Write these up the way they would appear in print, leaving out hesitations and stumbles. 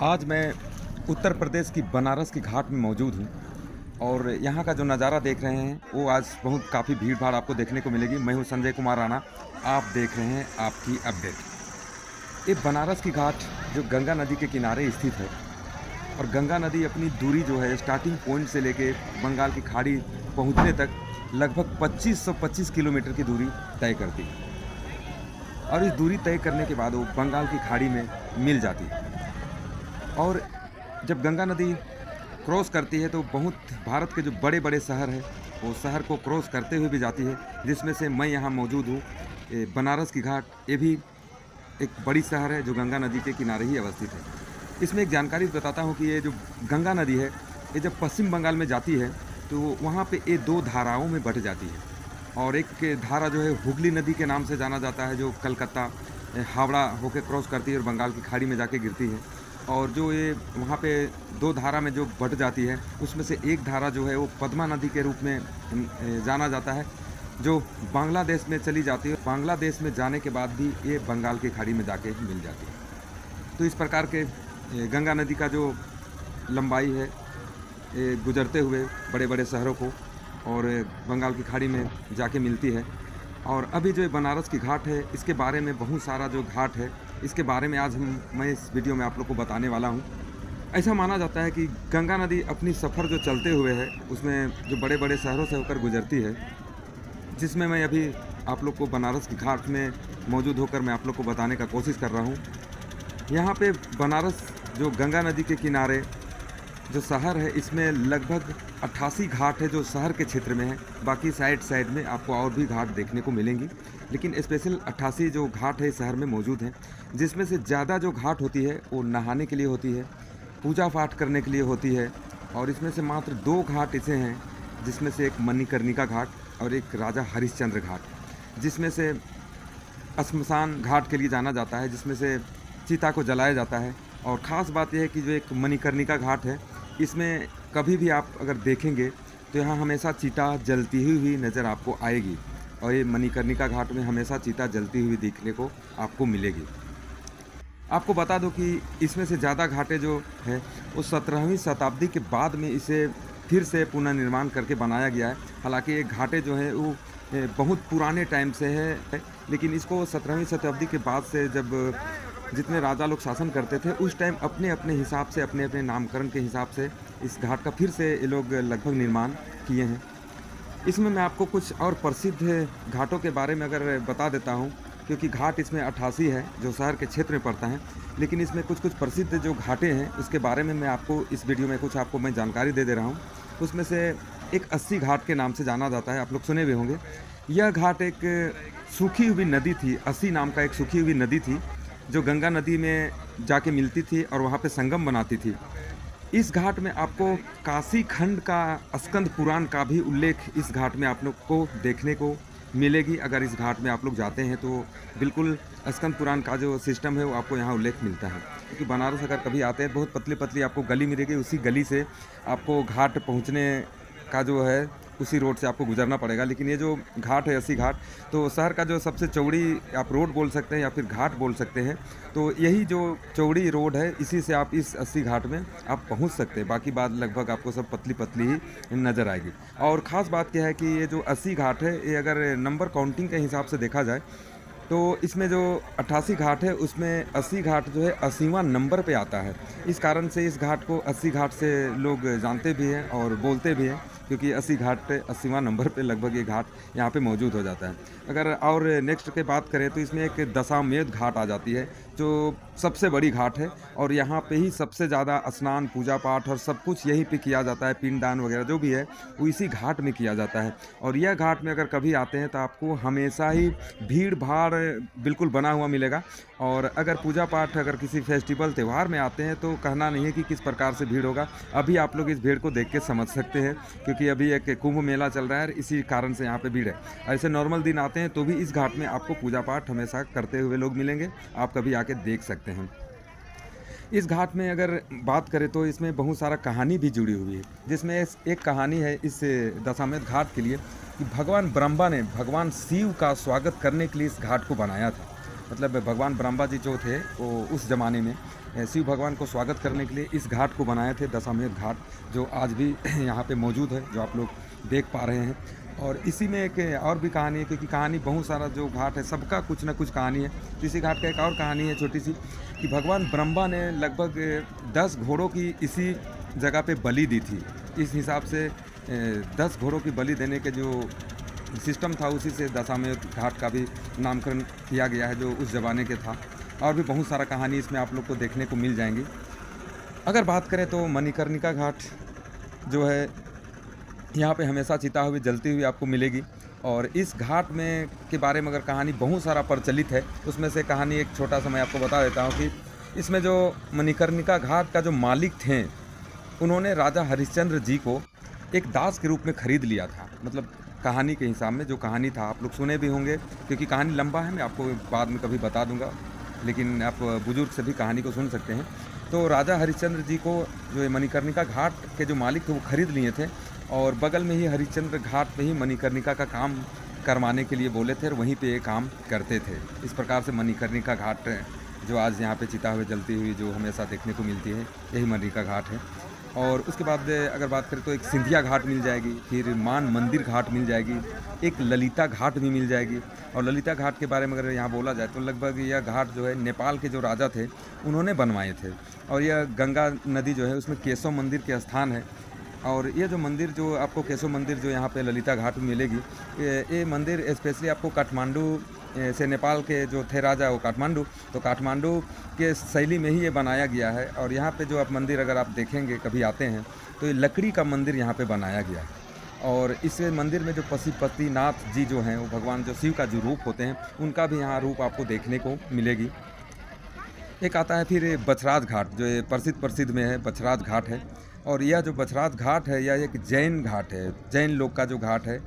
आज मैं उत्तर प्रदेश की बनारस की घाट में मौजूद हूँ और यहाँ का जो नज़ारा देख रहे हैं वो आज बहुत काफ़ी भीड़ भाड़ आपको देखने को मिलेगी। मैं हूँ संजय कुमार राणा, आप देख रहे हैं आपकी अपडेट। ये बनारस की घाट जो गंगा नदी के किनारे स्थित है और गंगा नदी अपनी दूरी जो है स्टार्टिंग पॉइंट से लेके बंगाल की खाड़ी पहुँचने तक लगभग 2525 किलोमीटर की दूरी तय करती है और इस दूरी तय करने के बाद वो बंगाल की खाड़ी में मिल जाती है। और जब गंगा नदी क्रॉस करती है तो बहुत भारत के जो बड़े बड़े शहर हैं वो शहर को क्रॉस करते हुए भी जाती है, जिसमें से मैं यहाँ मौजूद हूँ। बनारस की घाट ये भी एक बड़ी शहर है जो गंगा नदी के किनारे ही अवस्थित है। इसमें एक जानकारी बताता हूँ कि ये जो गंगा नदी है ये जब पश्चिम बंगाल में जाती है तो वहाँ पे ये दो धाराओं में बँट जाती है और एक धारा जो है हुगली नदी के नाम से जाना जाता है, जो कलकत्ता हावड़ा होकर क्रॉस करती है और बंगाल की खाड़ी में जाके गिरती है। और जो ये वहाँ पे दो धारा में जो बट जाती है उसमें से एक धारा जो है वो पद्मा नदी के रूप में जाना जाता है, जो बांग्लादेश में चली जाती है। बांग्लादेश में जाने के बाद भी ये बंगाल की खाड़ी में जाके मिल जाती है। तो इस प्रकार के गंगा नदी का जो लंबाई है ये गुजरते हुए बड़े बड़े शहरों को और बंगाल की खाड़ी में जाके मिलती है। और अभी जो बनारस की घाट है इसके बारे में बहुत सारा जो घाट है इसके बारे में आज मैं इस वीडियो में आप लोग को बताने वाला हूँ। ऐसा माना जाता है कि गंगा नदी अपनी सफ़र जो चलते हुए है उसमें जो बड़े बड़े शहरों से होकर गुजरती है, जिसमें मैं अभी आप लोग को बनारस की घाट में मौजूद होकर मैं आप लोग को बताने का कोशिश कर रहा हूँ। यहाँ पे बनारस जो गंगा नदी के किनारे जो शहर है इसमें लगभग 88 घाट है जो शहर के क्षेत्र में है। बाकी साइड में आपको और भी घाट देखने को मिलेंगी, लेकिन स्पेशल 88 जो घाट है शहर में मौजूद हैं, जिसमें से ज़्यादा जो घाट होती है वो नहाने के लिए होती है, पूजा पाठ करने के लिए होती है। और इसमें से मात्र 2 घाट ऐसे हैं जिसमें से एक मणिकर्णिका घाट और एक राजा हरिश्चंद्र घाट, जिसमें से श्मशान घाट के लिए जाना जाता है, जिसमें से चिता को जलाया जाता है। और ख़ास बात यह है कि जो एक मणिकर्णिका घाट है इसमें कभी भी आप अगर देखेंगे तो यहाँ हमेशा चिता जलती हुई नज़र आपको आएगी और ये मणिकर्णिका घाट में हमेशा चिता जलती हुई देखने को आपको मिलेगी। आपको बता दूं कि इसमें से ज़्यादा घाटें जो है वो 17वीं शताब्दी के बाद में इसे फिर से पुनर्निर्माण करके बनाया गया है। हालांकि ये घाटें जो हैं वो बहुत पुराने टाइम से है, लेकिन इसको 17वीं शताब्दी के बाद से जब जितने राजा लोग शासन करते थे उस टाइम अपने अपने हिसाब से अपने अपने नामकरण के हिसाब से इस घाट का फिर से ये लोग लगभग निर्माण किए हैं। इसमें मैं आपको कुछ और प्रसिद्ध घाटों के बारे में अगर बता देता हूँ, क्योंकि घाट इसमें 88 है जो शहर के क्षेत्र में पड़ता है, लेकिन इसमें कुछ कुछ प्रसिद्ध जो घाटें हैं उसके बारे में मैं आपको इस वीडियो में कुछ आपको मैं जानकारी दे रहा हूँ। उसमें से एक 80 घाट के नाम से जाना जाता है, आप लोग सुने भी होंगे। यह घाट एक सूखी हुई नदी थी, 80 नाम का एक सूखी हुई नदी थी जो गंगा नदी में जाके मिलती थी और वहाँ पे संगम बनाती थी। इस घाट में आपको काशी खंड का स्कंद पुराण का भी उल्लेख इस घाट में आप लोग को देखने को मिलेगी। अगर इस घाट में आप लोग जाते हैं तो बिल्कुल स्कंद पुराण का जो सिस्टम है वो आपको यहाँ उल्लेख मिलता है। क्योंकि बनारस अगर कभी आते हैं बहुत पतली पतली आपको गली मिलेगी, उसी गली से आपको घाट पहुँचने का जो है उसी रोड से आपको गुजरना पड़ेगा। लेकिन ये जो घाट है 80 घाट, तो शहर का जो सबसे चौड़ी आप रोड बोल सकते हैं या फिर घाट बोल सकते हैं, तो यही जो चौड़ी रोड है इसी से आप इस 80 घाट में आप पहुंच सकते हैं। बाकी बात लगभग आपको सब पतली पतली ही नज़र आएगी। और ख़ास बात क्या है कि ये जो 80 घाट है ये अगर नंबर काउंटिंग के हिसाब से देखा जाए तो इसमें जो 88 घाट है उसमें 80 घाट जो है 80वां नंबर पे आता है। इस कारण से इस घाट को 80 घाट से लोग जानते भी हैं और बोलते भी हैं, क्योंकि 80 घाट पे 80वां नंबर पे लगभग ये घाट यहाँ पे मौजूद हो जाता है। अगर और नेक्स्ट की बात करें तो इसमें एक दशाश्वमेध घाट आ जाती है जो सबसे बड़ी घाट है और यहाँ पे ही सबसे ज़्यादा स्नान पूजा पाठ और सब कुछ यहीं पे किया जाता है। पिंडदान वगैरह जो भी है वो इसी घाट में किया जाता है। और यह घाट में अगर कभी आते हैं तो आपको हमेशा ही भीड़ भाड़ बिल्कुल बना हुआ मिलेगा। और अगर पूजा पाठ अगर किसी फेस्टिवल त्यौहार में आते हैं तो कहना नहीं है कि किस प्रकार से भीड़ होगा। अभी आप लोग इस भीड़ को देख के समझ सकते हैं, क्योंकि अभी एक कुंभ मेला चल रहा है, इसी कारण से यहाँ पे भीड़ है। ऐसे नॉर्मल दिन आते हैं तो भी इस घाट में आपको पूजा पाठ हमेशा करते हुए लोग मिलेंगे, आप कभी आके देख सकते हैं। इस घाट में अगर बात करें तो इसमें बहुत सारा कहानी भी जुड़ी हुई है, जिसमें एक कहानी है इस दशाश्वमेध घाट के लिए कि भगवान ब्रह्मा ने भगवान शिव का स्वागत करने के लिए इस घाट को बनाया था। मतलब भगवान ब्रह्मा जी जो थे वो उस ज़माने में शिव भगवान को स्वागत करने के लिए इस घाट को बनाए थे, दशाश्वमेध घाट, जो आज भी यहाँ पे मौजूद है, जो आप लोग देख पा रहे हैं। और इसी में एक और भी कहानी है, क्योंकि कहानी बहुत सारा जो घाट है सबका कुछ ना कुछ कहानी है। तो इसी घाट का एक और कहानी है छोटी सी, कि भगवान ब्रह्मा ने लगभग 10 घोड़ों की इसी जगह पे बलि दी थी। इस हिसाब से 10 घोड़ों की बलि देने के जो सिस्टम था, उसी से दशाश्वमेध घाट का भी नामकरण किया गया है, जो उस ज़माने के था। और भी बहुत सारा कहानी इसमें आप लोग को देखने को मिल जाएंगी। अगर बात करें तो मणिकर्णिका घाट जो है, यहाँ पे हमेशा चिता हुई जलती हुई आपको मिलेगी। और इस घाट में के बारे में अगर कहानी बहुत सारा प्रचलित है, उसमें से कहानी एक छोटा सा मैं आपको बता देता हूँ कि इसमें जो मणिकर्णिका घाट का जो मालिक थे, उन्होंने राजा हरिश्चंद्र जी को एक दास के रूप में खरीद लिया था। मतलब कहानी के हिसाब में जो कहानी था, आप लोग सुने भी होंगे, क्योंकि कहानी लंबा है, मैं आपको बाद में कभी बता दूंगा, लेकिन आप बुजुर्ग से भी कहानी को सुन सकते हैं। तो राजा हरिश्चंद्र जी को जो मणिकर्णिका घाट के जो मालिक थे वो खरीद लिए थे, और बगल में ही हरिश्चंद्र घाट में ही मणिकर्णिका का काम करवाने के लिए बोले थे, और वहीं पे ये काम करते थे। इस प्रकार से मणिकर्णिका घाट जो आज यहाँ पे चिता हुए जलती हुई जो हमेशा देखने को मिलती है, यही मणिकर्णिका घाट है। और उसके बाद अगर बात करें तो एक सिंधिया घाट मिल जाएगी, फिर मान मंदिर घाट मिल जाएगी, एक ललिता घाट भी मिल जाएगी। और ललिता घाट के बारे में अगर यहाँ बोला जाए तो लगभग यह घाट जो है नेपाल के जो राजा थे उन्होंने बनवाए थे। और यह गंगा नदी जो है उसमें केशव मंदिर के स्थान है। और ये जो मंदिर जो आपको केशव मंदिर जो यहाँ पे ललिता घाट में मिलेगी, ये मंदिर स्पेशली आपको काठमांडू से, नेपाल के जो थे राजा वो काठमांडू, तो काठमांडू के शैली में ही ये बनाया गया है। और यहाँ पे जो आप मंदिर अगर आप देखेंगे कभी आते हैं तो ये लकड़ी का मंदिर यहाँ पे बनाया गया है। और इस मंदिर में जो पशुपतिनाथ जी जो हैं, वो भगवान जो शिव का जो रूप होते हैं, उनका भी यहाँ रूप आपको देखने को मिलेगी। एक आता है फिर बछराज घाट, जो ये प्रसिद्ध में है, बछराज घाट है। और यह जो बछराज घाट है यह एक जैन घाट है, जैन लोग का जो घाट है,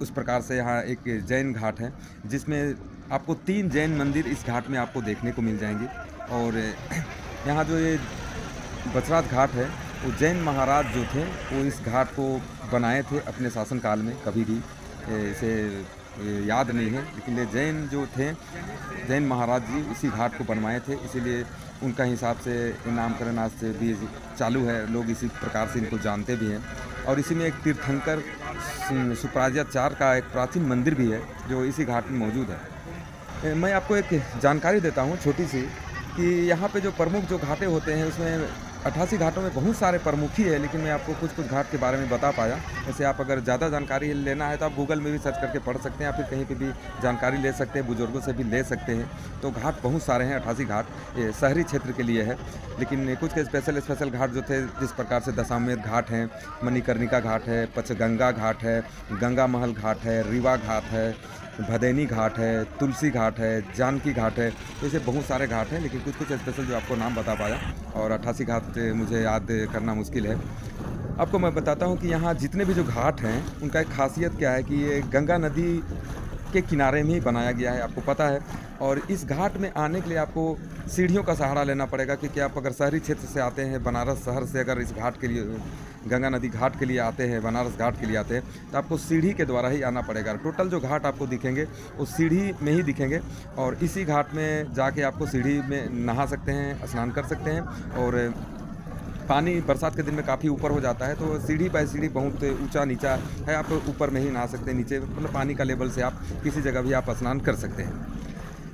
उस प्रकार से यहाँ एक जैन घाट है, जिसमें आपको 3 जैन मंदिर इस घाट में आपको देखने को मिल जाएंगे। और यहाँ जो ये बछराज घाट है, वो जैन महाराज जो थे वो इस घाट को बनाए थे अपने शासनकाल में। कभी भी इसे याद नहीं है, लेकिन ये जैन जो थे, जैन महाराज जी इसी घाट को बनवाए थे, इसीलिए उनका हिसाब से नामकरण आज से भी चालू है। लोग इसी प्रकार से इनको जानते भी हैं। और इसी में एक तीर्थंकर सुप्राजाचार्य का एक प्राचीन मंदिर भी है, जो इसी घाट में मौजूद है। मैं आपको एक जानकारी देता हूँ छोटी सी, कि यहाँ पे जो प्रमुख जो घाटें होते हैं उसमें 88 घाटों में बहुत सारे प्रमुख ही है, लेकिन मैं आपको कुछ घाट के बारे में बता पाया। जैसे आप अगर ज़्यादा जानकारी लेना है तो आप गूगल में भी सर्च करके पढ़ सकते हैं, या फिर कहीं पे भी जानकारी ले सकते हैं, बुजुर्गों से भी ले सकते हैं। तो घाट बहुत सारे हैं, 88 घाट ये शहरी क्षेत्र के लिए है। लेकिन कुछ के स्पेशल घाट जो थे, जिस प्रकार से दशाश्वमेध घाट हैं, मणिकर्णिका घाट है, पचगंगा घाट है, गंगा महल घाट है, रीवा घाट है, भदैनी घाट है, तुलसी घाट है, जानकी घाट है, तो ऐसे बहुत सारे घाट हैं। लेकिन कुछ स्पेशल जो आपको नाम बता पाया, और 88 घाट मुझे याद करना मुश्किल है। आपको मैं बताता हूँ कि यहाँ जितने भी जो घाट हैं उनका एक खासियत क्या है, कि ये गंगा नदी के किनारे में ही बनाया गया है, आपको पता है। और इस घाट में आने के लिए आपको सीढ़ियों का सहारा लेना पड़ेगा, क्योंकि आप अगर शहरी क्षेत्र से आते हैं, बनारस शहर से अगर इस घाट के लिए, गंगा नदी घाट के लिए आते हैं, बनारस घाट के लिए आते हैं, तो आपको सीढ़ी के द्वारा ही आना पड़ेगा। टोटल जो घाट आपको दिखेंगे वो सीढ़ी में ही दिखेंगे, और इसी घाट में जाके आपको सीढ़ी में नहा सकते हैं, स्नान कर सकते हैं। और पानी बरसात के दिन में काफ़ी ऊपर हो जाता है, तो सीढ़ी बाय सीढ़ी बहुत ऊंचा नीचा है, आप ऊपर में ही नहा सकते हैं, नीचे मतलब पानी का लेवल से आप किसी जगह भी आप स्नान कर सकते हैं।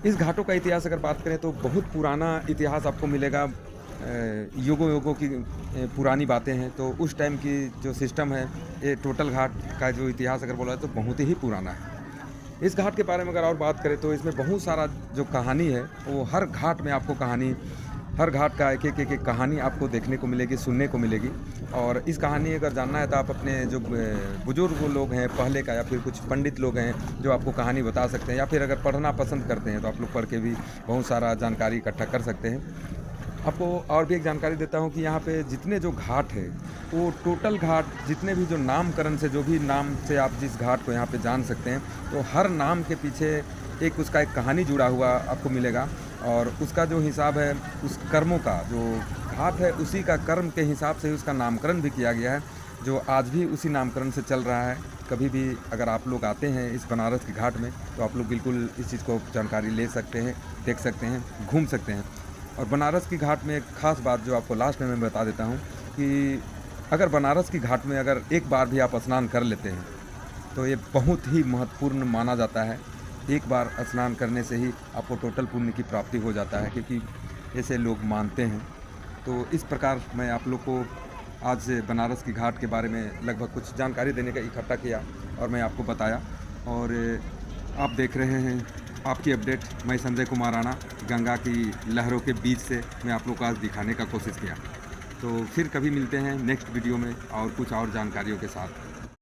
इस घाटों का इतिहास अगर बात करें तो बहुत पुराना इतिहास आपको मिलेगा, युगों की पुरानी बातें हैं। तो उस टाइम की जो सिस्टम है, ये टोटल घाट का जो इतिहास अगर बोला जाए तो बहुत ही पुराना है। इस घाट के बारे में अगर और बात करें तो इसमें बहुत सारा जो कहानी है, वो हर घाट में आपको कहानी, हर घाट का एक कहानी आपको देखने को मिलेगी, सुनने को मिलेगी। और इस कहानी अगर जानना है तो आप अपने जो बुजुर्ग लोग हैं पहले का, या फिर कुछ पंडित लोग हैं जो आपको कहानी बता सकते हैं, या फिर अगर पढ़ना पसंद करते हैं तो आप लोग पढ़ के भी बहुत सारा जानकारी इकट्ठा कर सकते हैं। आपको और भी एक जानकारी देता हूँ कि यहाँ पे जितने जो घाट है, वो टोटल घाट जितने भी जो नामकरण से, जो भी नाम से आप जिस घाट को यहाँ पे जान सकते हैं, तो हर नाम के पीछे उसका एक कहानी जुड़ा हुआ आपको मिलेगा। और उसका जो हिसाब है, उस कर्मों का जो घाट है, उसी का कर्म के हिसाब से उसका नामकरण भी किया गया है, जो आज भी उसी नामकरण से चल रहा है। कभी भी अगर आप लोग आते हैं इस बनारस के घाट में तो आप लोग बिल्कुल इस चीज़ को जानकारी ले सकते हैं, देख सकते हैं, घूम सकते हैं। और बनारस की घाट में एक ख़ास बात जो आपको लास्ट में मैं बता देता हूँ कि अगर बनारस की घाट में अगर एक बार भी आप स्नान कर लेते हैं तो ये बहुत ही महत्वपूर्ण माना जाता है। एक बार स्नान करने से ही आपको टोटल पुण्य की प्राप्ति हो जाता है, क्योंकि ऐसे लोग मानते हैं। तो इस प्रकार मैं आप लोग को आज से बनारस की घाट के बारे में लगभग कुछ जानकारी देने का इकट्ठा किया और मैं आपको बताया। और आप देख रहे हैं आपकी अपडेट, मैं संजय कुमार राणा, गंगा की लहरों के बीच से मैं आप लोग को आज दिखाने का कोशिश किया। तो फिर कभी मिलते हैं नेक्स्ट वीडियो में और कुछ और जानकारियों के साथ।